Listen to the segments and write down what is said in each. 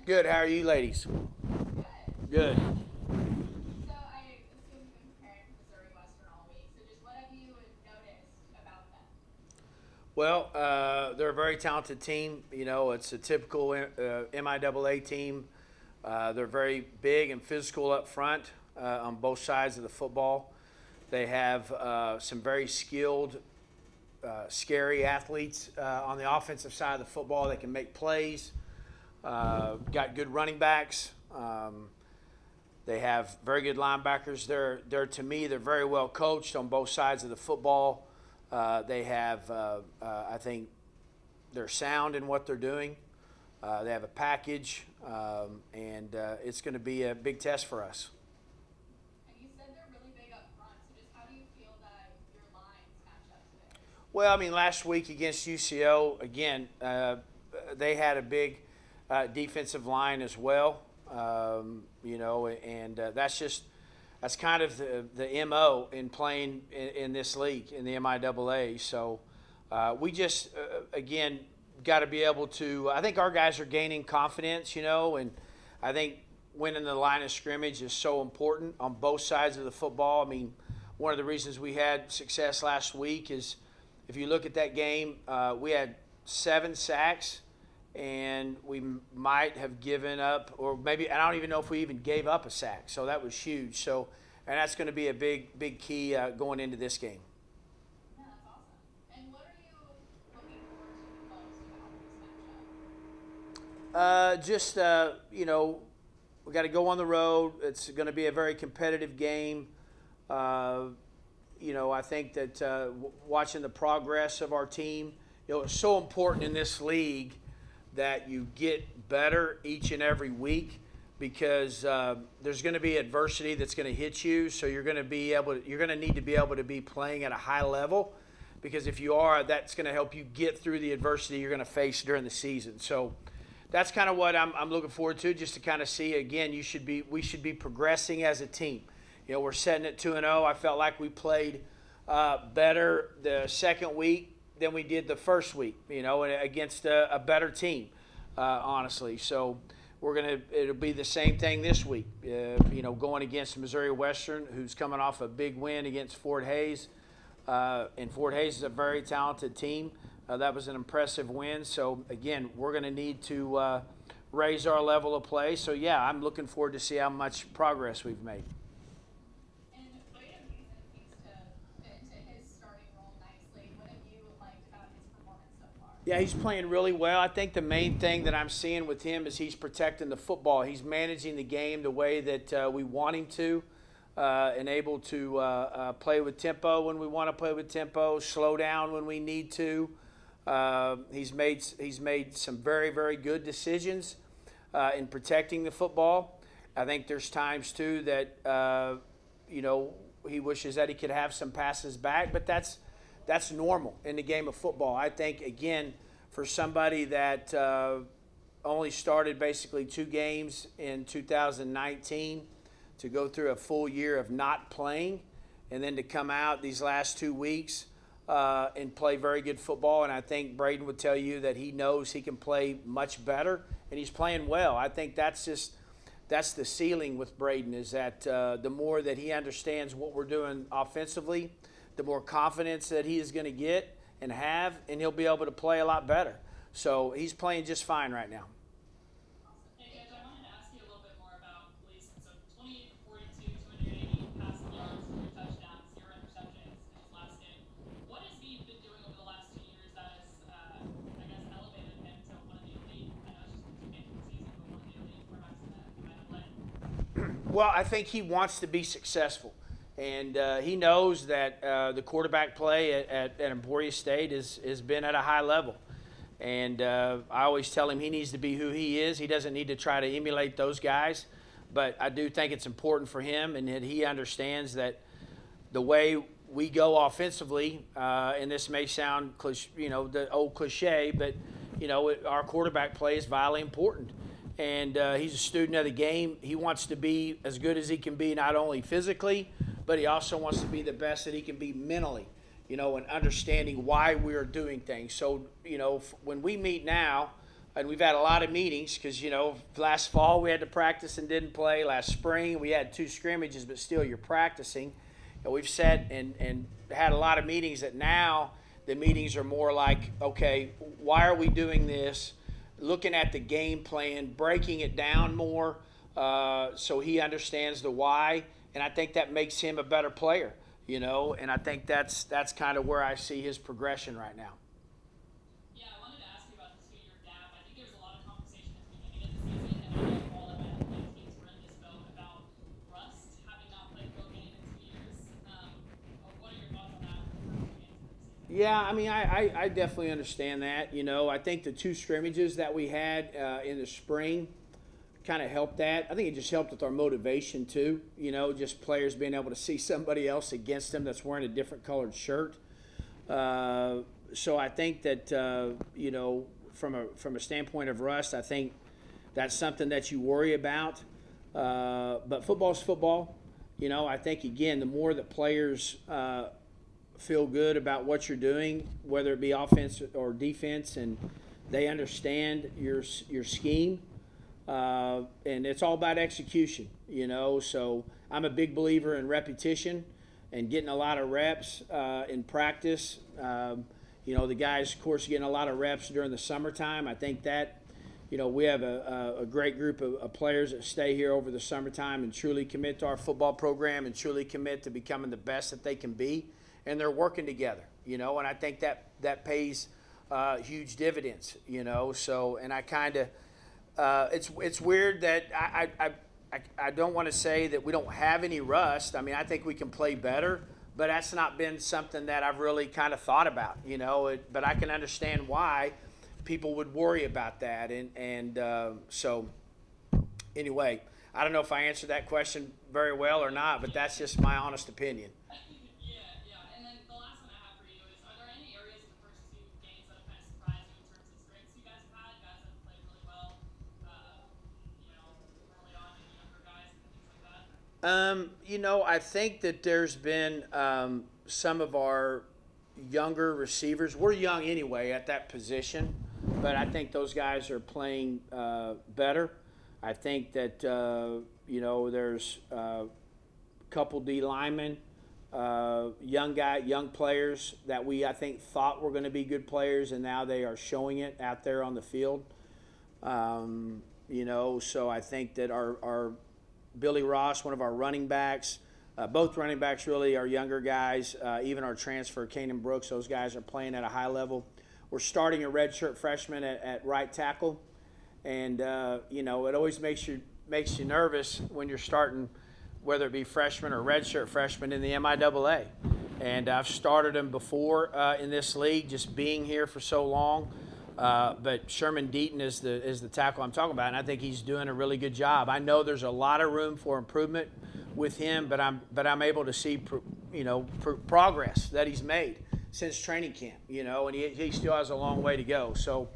Good. How are you, ladies? Good. So I assume you've been preparing for Missouri Western all week. So just what have you noticed about them? Well, they're a very talented team. You know, it's a typical MIAA team. They're very big and physical up front on both sides of the football. They have some very skilled, scary athletes on the offensive side of the football that can make plays. Got good running backs. They have very good linebackers. They're to me, they're very well coached on both sides of the football. They have, I think, they're sound in what they're doing. They have a package, and it's going to be a big test for us. And you said they're really big up front. So just how do you feel that your lines match up today? Well, I mean, last week against UCO, again, they had a big defensive line as well. You know, and that's kind of the MO in playing in this league, in the MIAA. So we just, again, got to be able to, I think our guys are gaining confidence, you know, and I think winning the line of scrimmage is so important on both sides of the football. I mean, one of the reasons we had success last week is if you look at that game, we had 7 sacks, and we might have given up, or maybe I don't even know if we even gave up a sack. So that was huge. So, and that's going to be a big key going into this game. Yeah, that's awesome. And what are you looking forward to the most about this matchup? Just you know, we got to go on the road. It's going to be a very competitive game. Uh, you know, I think that watching the progress of our team, you know, it's so important in this league that you get better each and every week because there's going to be adversity that's going to hit you. So you're going to need to be able to be playing at a high level, because if you are, that's going to help you get through the adversity you're going to face during the season. So that's kind of what I'm looking forward to, just to kind of see again. We should be progressing as a team. You know, we're setting at 2-0. I felt like we played better the second week than we did the first week, you know, against a better team, honestly. So it'll be the same thing this week, you know, going against Missouri Western, who's coming off a big win against Fort Hays. And Fort Hays is a very talented team. That was an impressive win. So, again, we're going to need to raise our level of play. So, yeah, I'm looking forward to see how much progress we've made. And Braden Gleason seems to fit into his starting role nicely. What have you liked about his performance so far? Yeah, he's playing really well. I think the main thing that I'm seeing with him is he's protecting the football. He's managing the game the way that we want him to, and able to play with tempo when we want to play with tempo, slow down when we need to. He's made some very good decisions in protecting the football. I think there's times too that you know, he wishes that he could have some passes back, but that's normal in the game of football. I think, again, for somebody that only started basically 2 games in 2019, to go through a full year of not playing and then to come out these last 2 weeks and play very good football. And I think Braden would tell you that he knows he can play much better, and he's playing well. I think that's the ceiling with Braden, is that the more that he understands what we're doing offensively, the more confidence that he is going to get and have, and he'll be able to play a lot better. So he's playing just fine right now. Hey guys, I wanted to ask you a little bit more about Gleason. So 28 for 42, 280 passing yards, 3 touchdowns, 0 interceptions in his last game. What has he been doing over the last 2 years that has, I guess, elevated him to one of the elite? I know it's just 2 games of the season, but one of the elite quarterbacks in the MLA. Well, I think he wants to be successful, and he knows that the quarterback play at Emporia State has been at a high level. And I always tell him he needs to be who he is. He doesn't need to try to emulate those guys. But I do think it's important for him, and that he understands that the way we go offensively, and this may sound, you know, the old cliche, but, you know, our quarterback play is vitally important. And he's a student of the game. He wants to be as good as he can be, not only physically, but he also wants to be the best that he can be mentally, you know, and understanding why we're doing things. So, you know, when we meet now, and we've had a lot of meetings because, last fall we had to practice and didn't play. Last spring we had 2 scrimmages, but still you're practicing. And we've sat and had a lot of meetings that now the meetings are more like, okay, why are we doing this? Looking at the game plan, breaking it down more so he understands the why. And I think that makes him a better player, and I think that's kind of where I see his progression right now. Yeah, I wanted to ask you about the 2-year gap. I think there was a lot of conversation at the beginning of the season, and I know all of my teams were in this boat about rust having not played pro game in 2 years. What are your thoughts on that? Yeah, I mean, I definitely understand that. I think the 2 scrimmages that we had in the spring kind of helped that. I think it just helped with our motivation too. Just players being able to see somebody else against them that's wearing a different colored shirt. So I think that from a standpoint of rust, I think that's something that you worry about. But football's football. I think again, the more that players feel good about what you're doing, whether it be offense or defense, and they understand your scheme. And it's all about execution, So I'm a big believer in repetition and getting a lot of reps in practice. The guys, of course, getting a lot of reps during the summertime. I think that, we have a great group of players that stay here over the summertime and truly commit to our football program and truly commit to becoming the best that they can be. And they're working together, and I think that pays huge dividends, So, and I kind of. It's weird that I don't want to say that we don't have any rust. I mean, I think we can play better, but that's not been something that I've really kind of thought about, But I can understand why people would worry about that, so anyway, I don't know if I answered that question very well or not, but that's just my honest opinion. Yeah. And then the last one I have for you is: are there any areas in the first 2 games that have kind of surprised you in terms of strengths you guys have had? Guys that have played really well, early on, maybe younger guys and things like that. I think that there's been some of our younger receivers. We're young anyway at that position, but I think those guys are playing better. I think that there's a couple D linemen, young players that I think thought were going to be good players, and now they are showing it out there on the field. So I think that our Billy Ross, one of our running backs, both running backs really are younger guys. Even our transfer, Kanan Brooks, those guys are playing at a high level. We're starting a redshirt freshman at right tackle, and it always makes you nervous when you're starting, whether it be freshman or redshirt freshman in the MIAA. And I've started them before in this league, just being here for so long. But Sherman Deaton is the tackle I'm talking about, and I think he's doing a really good job. I know there's a lot of room for improvement with him, but I'm able to see progress that he's made since training camp. And he still has a long way to go. So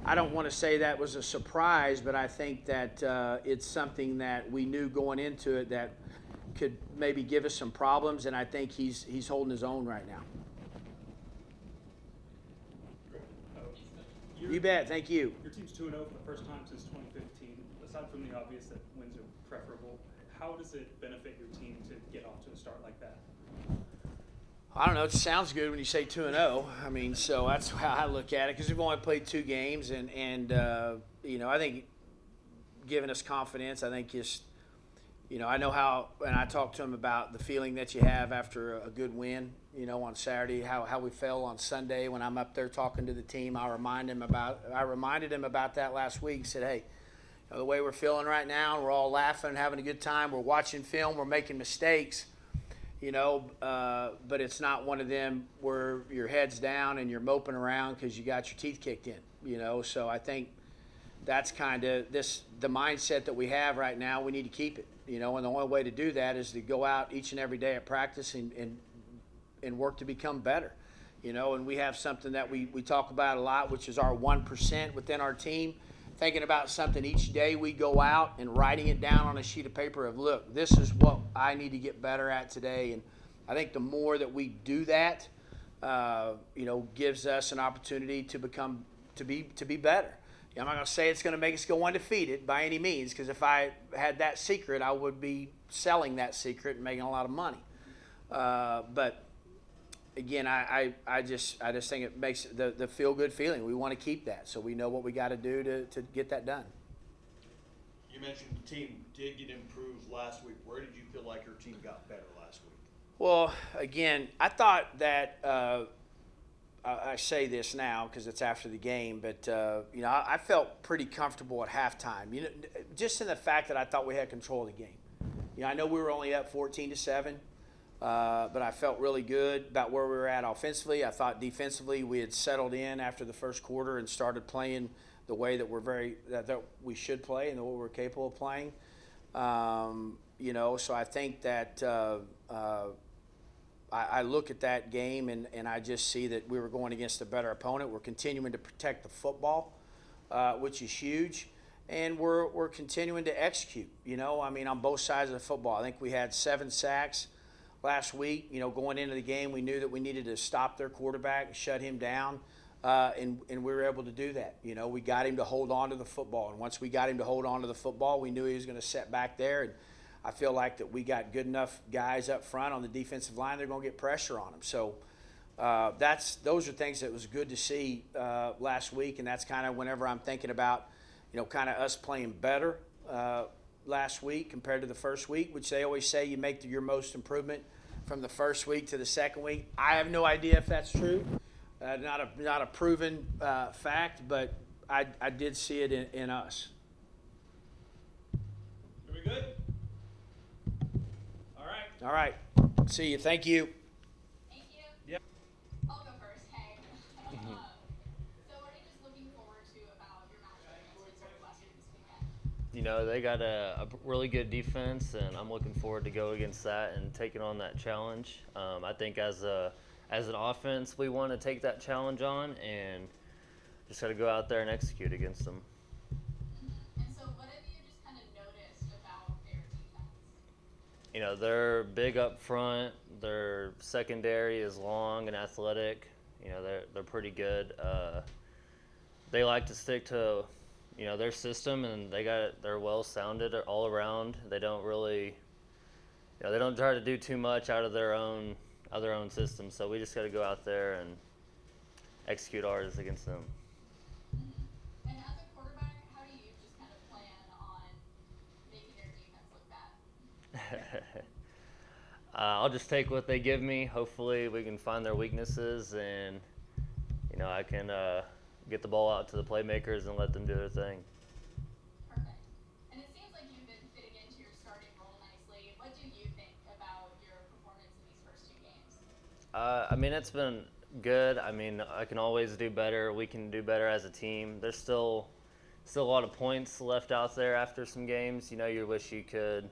I don't want to say that was a surprise, but I think that it's something that we knew going into it that could maybe give us some problems, and I think he's holding his own right now. You bet. Thank you. Your team's 2-0 for the first time since 2015. Aside from the obvious that wins are preferable, how does it benefit your team to get off to a start like that? I don't know. It sounds good when you say 2-0. I mean, so that's how I look at it because we've only played 2 games, and I think giving us confidence. I think just I know how, and I talked to him about the feeling that you have after a good win. On Saturday, how we felt on Sunday when I'm up there talking to the team. I reminded him about that last week. Said, hey, the way we're feeling right now, we're all laughing, having a good time. We're watching film, we're making mistakes. But it's not one of them where your head's down and you're moping around because you got your teeth kicked in. So I think that's kind of the mindset that we have right now. We need to keep it. And the only way to do that is to go out each and every day at practice and work to become better. And we have something that we talk about a lot, which is our 1% within our team. Thinking about something each day we go out and writing it down on a sheet of paper of, look, this is what I need to get better at today. And I think the more that we do that, gives us an opportunity to be better. I'm not going to say it's going to make us go undefeated by any means, because if I had that secret, I would be selling that secret and making a lot of money. But again, I just think it makes the feel good feeling. We want to keep that, so we know what we got to do to get that done. You mentioned the team did get improved last week. Where did you feel like your team got better last week? Well, again, I thought that I say this now because it's after the game, but I felt pretty comfortable at halftime. Just in the fact that I thought we had control of the game. I know we were only up 14-7, but I felt really good about where we were at offensively. I thought defensively we had settled in after the first quarter and started playing the way that that we should play and what we're capable of playing. So I think that I look at that game and I just see that we were going against a better opponent. We're continuing to protect the football, which is huge, and we're continuing to execute. On both sides of the football. I think we had 7 sacks last week. Going into the game, we knew that we needed to stop their quarterback and shut him down. And we were able to do that. We got him to hold on to the football. And once we got him to hold on to the football, we knew he was going to set back there. And I feel like that we got good enough guys up front on the defensive line, they're going to get pressure on them. So those are things that was good to see last week. And that's kind of whenever I'm thinking about, kind of us playing better last week compared to the first week, which they always say you make your most improvement from the first week to the second week. I have no idea if that's true. Not a proven fact, but I did see it in us. Are we good? All right. See you. Thank you. Thank you. Yep. I'll go first. Hey. So what are you just looking forward to about your matchup against Northwestern this weekend? They got a really good defense, and I'm looking forward to go against that and taking on that challenge. I think as an offense, we want to take that challenge on and just got to go out there and execute against them. And so what have you just kind of noticed about their defense? They're big up front. Their secondary is long and athletic. They're pretty good. They like to stick to, their system, and they're well sounded all around. They don't really, they don't try to do too much out of their own system. So we just got to go out there and execute ours against them. And as a quarterback, how do you just kind of plan on making their defense look bad? I'll just take what they give me. Hopefully we can find their weaknesses, and I can get the ball out to the playmakers and let them do their thing. Perfect. And it seems like you've been fitting into your starting role nicely. What do you think about your performance in these first 2 games? It's been good. I can always do better. We can do better as a team. There's still a lot of points left out there after some games. You wish you could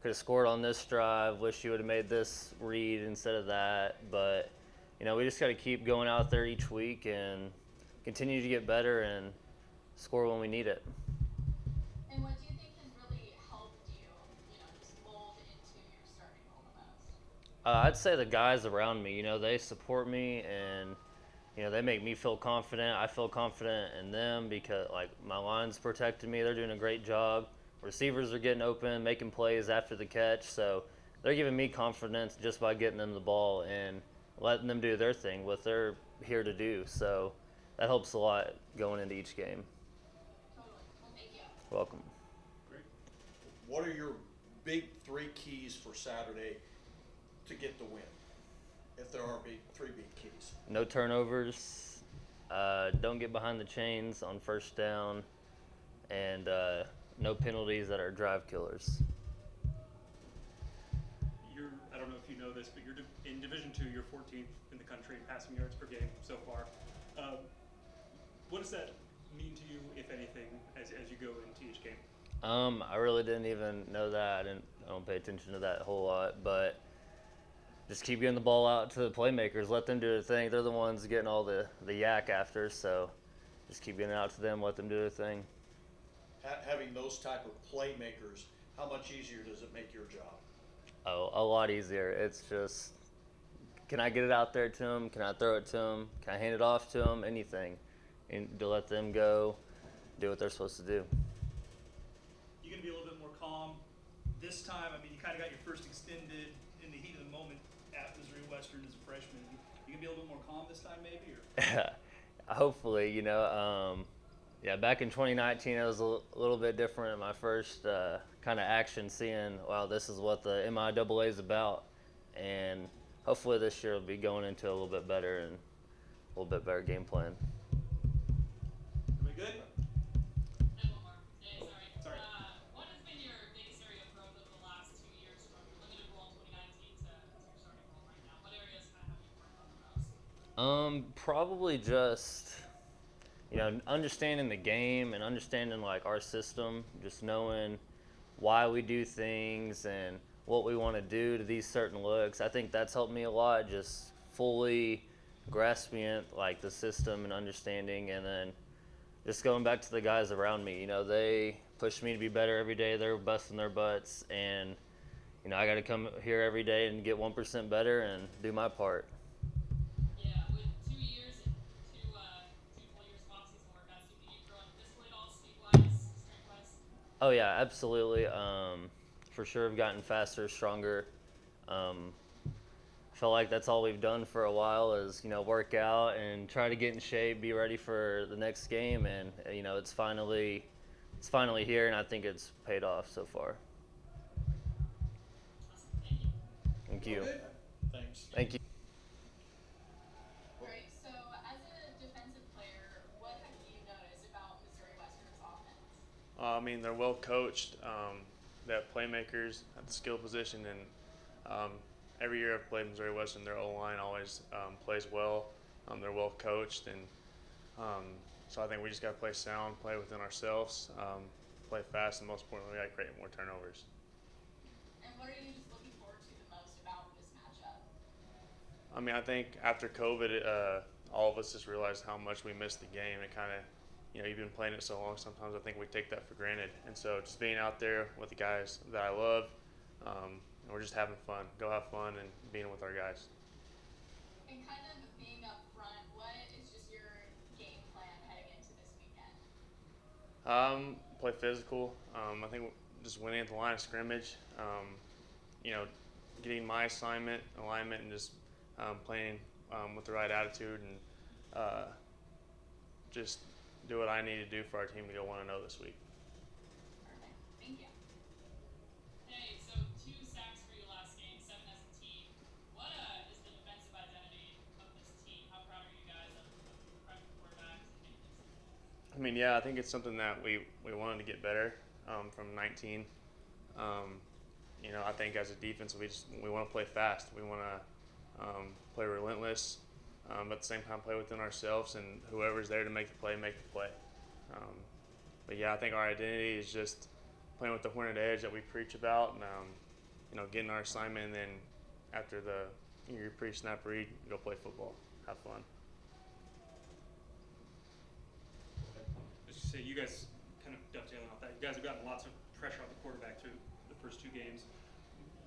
have scored on this drive. Wish you would have made this read instead of that. But we just got to keep going out there each week and continue to get better and score when we need it. And what do you think has really helped you, just mold into your starting role the most? I'd say the guys around me, they support me, and they make me feel confident. I feel confident in them because my line's protecting me. They're doing a great job. Receivers are getting open, making plays after the catch. So they're giving me confidence just by getting them the ball and letting them do their thing, what they're here to do. So that helps a lot going into each game. Totally. Well, thank you. Welcome. Great. What are your big 3 keys for Saturday to get the win? If there are 3 big keys. No turnovers. Don't get behind the chains on first down. And no penalties that are drive killers. I don't know if you know this, but you're in Division II. You're 14th in the country in passing yards per game so far. What does that mean to you, if anything, as you go into each game? I really didn't even know that. I don't pay attention to that a whole lot, but just keep getting the ball out to the playmakers. Let them do their thing. They're the ones getting all the yak after, so just keep getting it out to them. Let them do their thing. Having those type of playmakers, how much easier does it make your job? Oh, a lot easier. It's just, can I get it out there to them? Can I throw it to them? Can I hand it off to them? Anything. And to let them go do what they're supposed to do. You going to be a little bit more calm this time? I mean, you kind of got your first extended in the heat of the moment at Missouri Western as a freshman. You going to be a little bit more calm this time, maybe? Or? Hopefully, yeah, back in 2019, it was a little bit different. My first kind of action seeing, wow, this is what the MIAA is about. And hopefully this year will be going into a little bit better and a little bit better game plan. Everybody good? And one more. Hey, sorry. Sorry. What has been your biggest area of growth over the last 2 years from your limited role in 2019 to your starting role right now? What areas kind of have you worked on the most? Probably just, understanding the game and understanding like our system, just knowing why we do things and what we want to do to these certain looks. I think that's helped me a lot, just fully grasping it, like the system and understanding, and then just going back to the guys around me. They push me to be better every day. They're busting their butts, and I got to come here every day and get 1% better and do my part. Yeah, with 2 years and two full years of off-season workouts, do you think you've grown physically at all, speed-wise, strength-wise? Oh yeah, absolutely. For sure, I've gotten faster, stronger. Feel like that's all we've done for a while is work out and try to get in shape, be ready for the next game, and it's finally here, and I think it's paid off so far. Awesome. Thank you. Thank you. Okay. Thanks. Thank you. All right, so as a defensive player, what have you noticed about Missouri Western's offense? I mean, they're well coached. They have playmakers at the skill position, and every year I've played Missouri Western, their O-line always plays well. They're well coached, and so I think we just got to play sound, play within ourselves, play fast, and most importantly, we got to create more turnovers. And what are you just looking forward to the most about this matchup? I mean, I think after COVID, all of us just realized how much we missed the game. It kind of, you've been playing it so long, sometimes I think we take that for granted. And so just being out there with the guys that I love, and we're just having fun. Go have fun and being with our guys. And kind of being up front, what is just your game plan heading into this weekend? Play physical. I think just winning at the line of scrimmage, getting my alignment, and just playing with the right attitude, and just do what I need to do for our team to go 1-0 this week. Perfect. Thank you. Hey, so 2 sacks for you last game, 7 as a team. What is the defensive identity of this team? How proud are you guys of freshman quarterbacks and Cade Harelson? I mean, yeah, I think it's something that we wanted to get better from 19. I think as a defense, we want to play fast. We want to play relentless, but at the same time play within ourselves, and whoever's there to make the play, make the play. But yeah, I think our identity is just playing with the Hornet edge that we preach about, and getting our assignment, and then after your pre-snap read, go play football, have fun. Let's just say you guys kind of dovetailing off that. You guys have gotten lots of pressure on the quarterback through the first 2 games.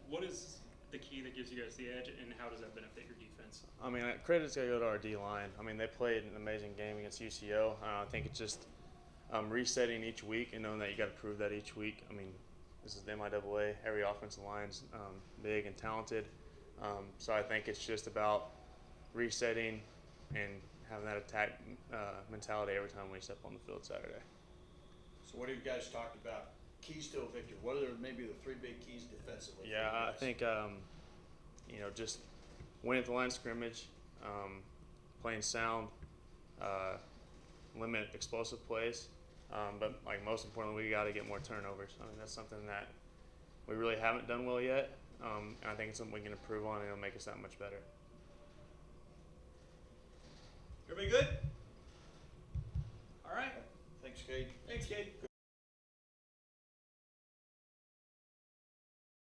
What is the key that gives you guys the edge, and how does that benefit your defense? I mean, credit's got to go to our D-line. I mean, they played an amazing game against UCO. I think it's just resetting each week and knowing that you got to prove that each week. I mean, this is the MIAA. Every offensive line's big and talented. So I think it's just about resetting and having that attack mentality every time we step on the field Saturday. So what have you guys talked about? Keys to a victory. What are maybe the 3 big keys defensively? Yeah, I think just winning at the line of scrimmage, playing sound, limit explosive plays, but like most importantly, we got to get more turnovers. I mean, that's something that we really haven't done well yet, and I think it's something we can improve on, and it'll make us that much better. Everybody good? All right. Thanks, Cade. Thanks, Cade.